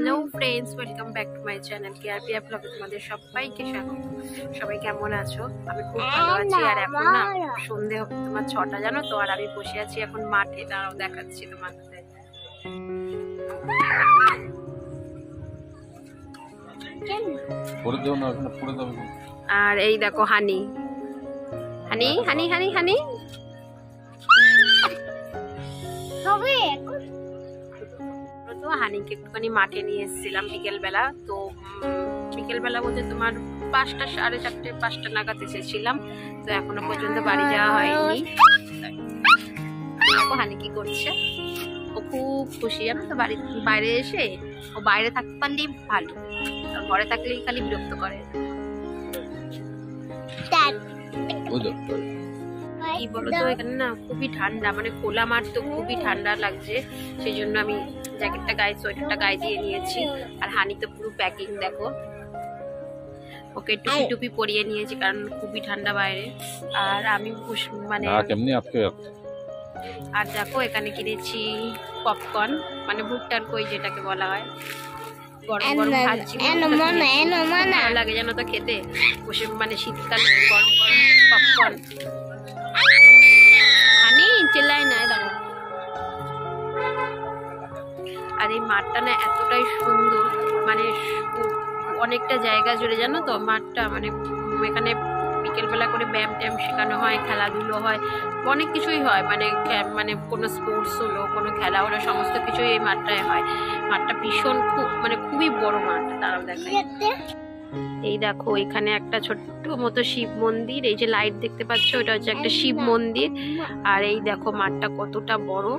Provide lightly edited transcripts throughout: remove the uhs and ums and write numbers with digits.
Hello friends, welcome back to my channel KRP ব্লগে তোমাদের সবাইকে স্বাগত। সবাই কেমন আছো? আমি খুব ভালো আছি। আর এখন না সন্ধে হবে তোমার 6টা, জানো তো। আর আমি বসে আছি এখন মাঠে, দাঁড়াও দেখাচ্ছি তোমাদের। আর এই দেখো হানি হানি হানি হানি হানি তো হানিকে একটুখানি মাঠে নিয়ে এসেছিলাম বিকেলবেলা। তো বিকেলবেলা বলতে তোমার 5টা, 4:30, 5টা নাগাদ এসেছিলাম। তো এখনো পর্যন্ত বাড়ি যাওয়া হয়নি। দেখো হানি কি করছে, ও খুব খুশি জানো তো। বাইরে এসে ও বাইরে থাকতে পারলেই ভালো, আর ঘরে থাকলেই খালি বিরক্ত করে। কি বলতো, এখানে না খুবই ঠান্ডা, মানে খোলা মাঠ তো খুবই ঠান্ডা লাগছে। সেই জন্য আমি জ্যাকেটটা গায়ে, সোয়েটারটা গায়ে দিয়ে নিয়েছি। আর হানি তো পুরো প্যাকিং, দেখো ওকে টুপি টুপি পরিয়ে নিয়েছি কারণ খুবই ঠান্ডা বাইরে। আর আমি মানে আর দেখো এখানে কিনেছি পপকর্ন, মানে ভুট্টার কই যেটাকে বলা হয়। গরম গরম খাচ্ছি, ভালো লাগে জানো তো খেতে। বসে মানে শীতকালে গরম গরম পপকর্ন। হানি চেল্লাই না, দেখো। আর এই মাঠটা না এতটাই সুন্দর, মানে অনেকটা জায়গা জুড়ে জানো তো মাঠটা। মানে এখানে বিকেলবেলা করে ব্যায়াম ট্যায়াম শেখানো হয়, খেলাধুলো হয়, অনেক কিছুই হয়। মানে কোনো স্পোর্টস হলো, কোনো খেলা হলো, সমস্ত কিছুই এই মাঠটায় হয়। মাঠটা ভীষণ খুবই বড় মাঠ। তারাও দেখায়, এই দেখো এখানে একটা ছোট্ট মতো শিব মন্দির, এই যে লাইট দেখতে পাচ্ছ ওটা হচ্ছে একটা শিব মন্দির। আর এই দেখো মাঠটা কতটা বড়।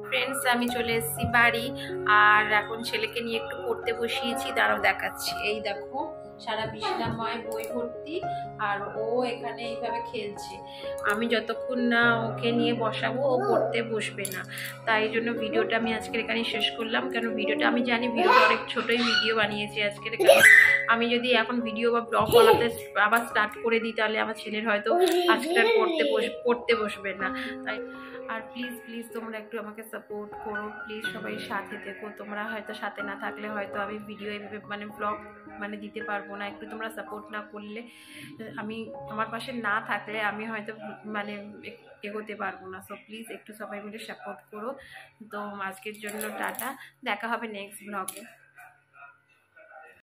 ফ্রেন্ডস, আমি চলে এসেছি বাড়ি। আর এখন ছেলেকে নিয়ে একটু পড়তে বসিয়েছি, তারও দেখাচ্ছি। এই দেখো সারা বিছানাময় বই ভর্তি, আর ও এখানে এইভাবে খেলছে। আমি যতক্ষণ না ওকে নিয়ে বসাবো ও পড়তে বসবে না। তাই জন্য ভিডিওটা আমি আজকের এখানে শেষ করলাম। কেন ভিডিওটা আমি জানি ভিডিওটা অনেক ছোটোই ভিডিও বানিয়েছি আজকের এখানে। আমি যদি এখন ভিডিও বা ব্লগ বানাতে আবার স্টার্ট করে দিই তাহলে আমার ছেলের হয়তো আজকে আর পড়তে বসবে না। তাই আর প্লিজ প্লিজ তোমরা একটু আমাকে সাপোর্ট করো, প্লিজ সবাই সাথে থেকো। তোমরা হয়তো সাথে না থাকলে হয়তো আমি ভিডিও এইভাবে মানে ব্লগ মানে দিতে পারবো না। একটু তোমরা সাপোর্ট না করলে, আমার পাশে না থাকলে আমি হয়তো মানে এগোতে পারবো না। সো প্লিজ একটু সবাই মিলে সাপোর্ট করো। তো আজকের জন্য টাটা, দেখা হবে নেক্সট ব্লগে।